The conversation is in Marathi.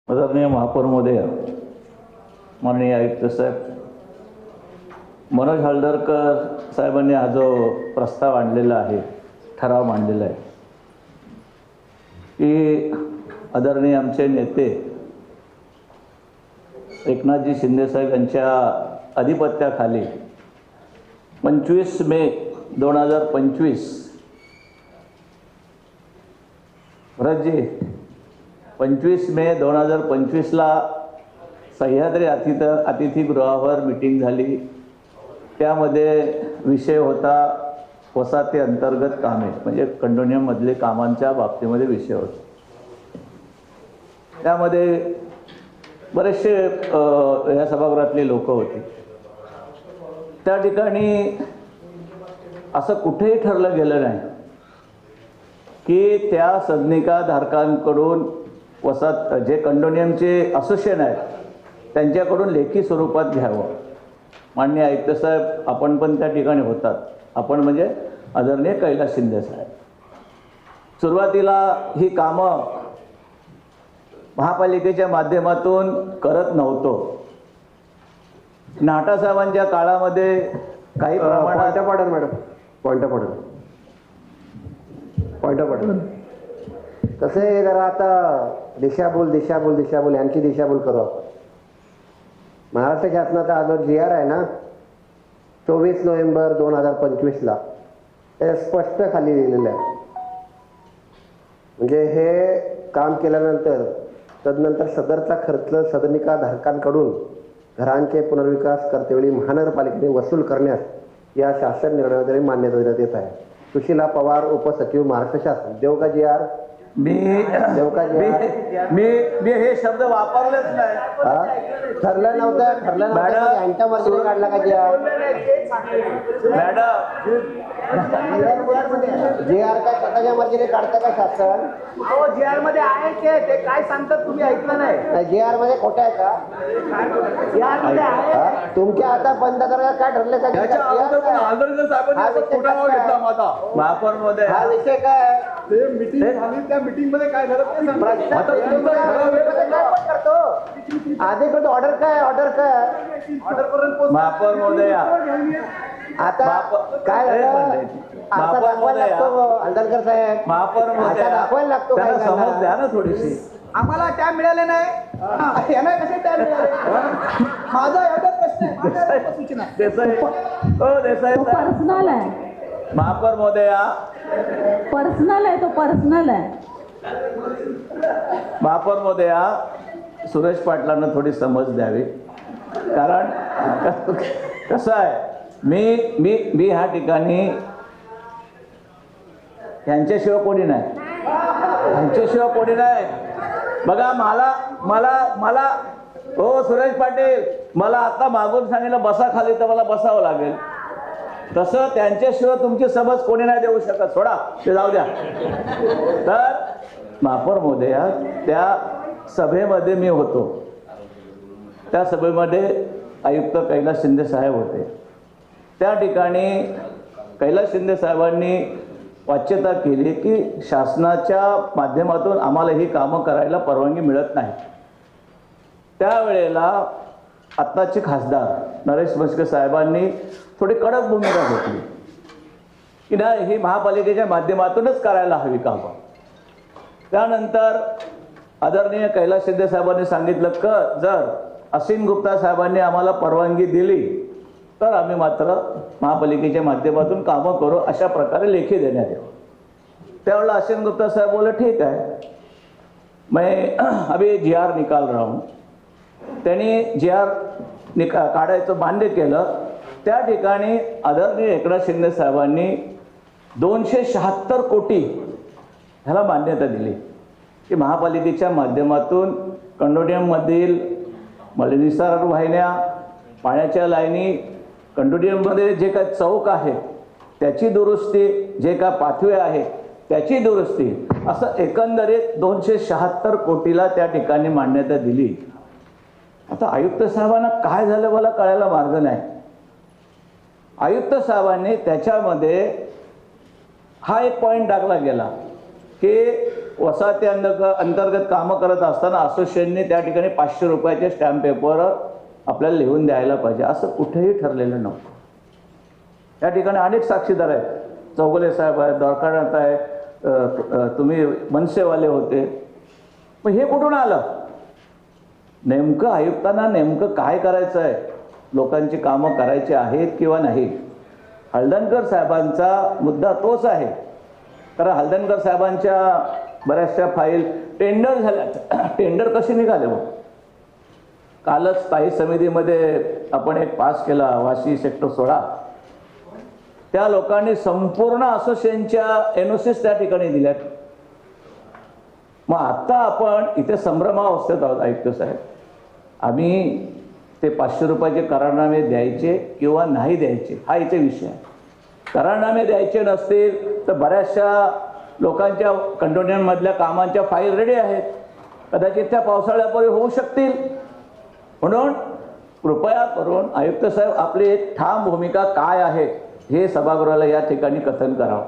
आदरणीय महापौर महोदय, माननीय आयुक्त साहेब, मनोज हळदरकर साहेबांनी हा जो प्रस्ताव आणलेला आहे, ठराव मांडलेला आहे की आदरणीय आमचे नेते एकनाथजी शिंदे साहेब यांच्या अधिपत्याखाली 25 मे 2025 भरतजी 25 मे 2025ला सह्याद्री अतिथीगृहावर मीटिंग झाली. त्यामध्ये विषय होता वसाहती अंतर्गत कामे, म्हणजे कंडोनियममधले कामांच्या बाबतीमध्ये विषय होता. त्यामध्ये बरेचसे या सभागृहातले लोक होते. त्या ठिकाणी असं कुठेही ठरलं गेलं नाही की त्या सदनिकाधारकांकडून जे कंडोनियमचे असोसिएशन आहेत त्यांच्याकडून लेखी स्वरूपात घ्यावं. माननीय आयुक्त साहेब, आपण पण त्या ठिकाणी होतात. आपण म्हणजे आदरणीय कैलास शिंदे साहेब. सुरुवातीला ही कामं महापालिकेच्या माध्यमातून करत नव्हतो. नाटा साहेबांच्या काळामध्ये काही प्रमाणात कसं आहे, जरा आता दिशाभूल यांची दिशाभूल करू आपण. महाराष्ट्र शासनाचा जो GR आहे ना 24 नोव्हेंबर 2025ला ते स्पष्ट खाली लिहिलेलं आहे. म्हणजे हे काम केल्यानंतर तदनंतर सदरचा खर्च सदनिकाधारकांकडून घरांचे पुनर्विकास करतेवेळी महानगरपालिकेने वसूल करण्यास या शासन निर्णयाद्वारे मान्यता देण्यात येत आहे. सुशीला पवार, उपसचिव, महाराष्ट्र शासन. देव का GR? मी हे शब्द वापरलेच नाही. ठरलं नव्हतं यांच्या मर्जीने काढला का GR? GR काय स्वतःच्या मर्जीने काढतं का शासन? GR मध्ये आहे ते काय सांगतात तुम्ही ऐकलं नाही? GR मध्ये खोटं आहे का? GR मध्ये आहे. तुमच्या आता बंद करायला काय ठरलं का? महापौर महोदय, हा विषय काय? त्या मीटिंग मध्ये काय झालं करतो अधिकृत ऑर्डर काय? महापौर महोदय, आता काय हळदरकर साहेब, महापौर महोदय, दाखवायला लागतो. त्यांना समज द्या ना थोडीशी. आम्हाला त्या मिळाले नाही, यांना कसे त्या मिळाले? माझा एवढाच प्रश्न आहे. सूचना देसाई साहेब, पर्सनल आहे. महापौर महोदय, पर्सनल आहे, तो पर्सनल आहे. महापौर महोदय, सुरेश पाटलांना थोडी समज द्यावी. कारण कसं आहे, मी ह्या ठिकाणी यांच्याशिवाय कोणी नाही. बघा, मला हो सुरेश पाटील, मला आता मागून सांगितलं बसा खाली, तर मला बसावं लागेल. तसं त्यांच्याशिवाय तुमची समज कोणी नाही देऊ शकत. सोडा ते, जाऊ द्या. तर महापौर महोदय, त्या सभेमध्ये मी होतो. त्या सभेमध्ये आयुक्त कैलास शिंदे साहेब होते. त्या ठिकाणी कैलास शिंदे साहेबांनी वाच्यता केली की शासनाच्या माध्यमातून आम्हाला ही कामं करायला परवानगी मिळत नाही. त्यावेळेला आत्ताचे खासदार नरेश म्हस्के साहेबांनी थोडी कडक भूमिका घेतली की नाही, ही महापालिकेच्या माध्यमातूनच करायला हवी कामं. त्यानंतर आदरणीय कैलास शिंदे साहेबांनी सांगितलं की जर असीम गुप्ता साहेबांनी आम्हाला परवानगी दिली तर आम्ही मात्र महापालिकेच्या माध्यमातून कामं करू, अशा प्रकारे लेखी देण्यात येऊ. त्यावेळेला असीम गुप्ता साहेब बोले ठीक है, मैं अभी GR निकाल रहा हूँ. त्यांनी GR काढायचं मान्य केलं. त्या ठिकाणी आदरणीय एकनाथ शिंदे साहेबांनी 276 कोटी ह्याला मान्यता दिली की महापालिकेच्या माध्यमातून कंडोनियममधील मलनिसार वाहिन्या, पाण्याच्या लाईनी, कंडोनियममध्ये जे काय चौक आहे त्याची दुरुस्ती, जे काय पाथवे आहे त्याची दुरुस्ती, असं एकंदरीत 276 कोटीला त्या ठिकाणी मान्यता दिली. आता आयुक्त साहेबांना काय झालं मला कळायला मार्ग नाही. आयुक्त साहेबांनी त्याच्यामध्ये हा एक पॉईंट टाकला गेला की वसाहती अंतर्गत कामं करत असताना असोसिएशनने त्या ठिकाणी 500 रुपयाचे स्टॅम्प पेपर आपल्याला लिहून द्यायला पाहिजे, असं कुठेही ठरलेलं नव्हतं. त्या ठिकाणी अनेक साक्षीदार आहेत, चौगुले साहेब आहेत, द्वारकानाथ आहे, तुम्ही मनसेवाले होते. मग हे कुठून आलं? नेमकं आयुक्तांना नेमकं काय करायचं आहे, लोकांची कामं करायची आहेत किंवा नाही. हळदणकर साहेबांचा मुद्दा तोच आहे. कारण हळदणकर साहेबांच्या बऱ्याचशा फाईल टेंडर झाल्या. टेंडर कसे निघाले? मग कालच स्थायी समितीमध्ये आपण एक पास केला, वाशी सेक्टर 16. त्या लोकांनी संपूर्ण असोसिएशनच्या NOCs त्या ठिकाणी दिल्यात. मग आता आपण इथे संभ्रमावस्थेत आहोत आयुक्त साहेब. आम्ही ते 500 रुपयाचे करारनामे द्यायचे किंवा नाही द्यायचे हा इथे विषय आहे. करारनामे द्यायचे नसतील तर बऱ्याचशा लोकांच्या कंटोन्मेंटमधल्या कामांच्या फाईल रेडी आहेत, कदाचित त्या पावसाळ्यापूर्वी होऊ शकतील. म्हणून कृपया करून आयुक्त साहेब आपली एक ठाम भूमिका काय आहे हे सभागृहाला या ठिकाणी कथन करावं.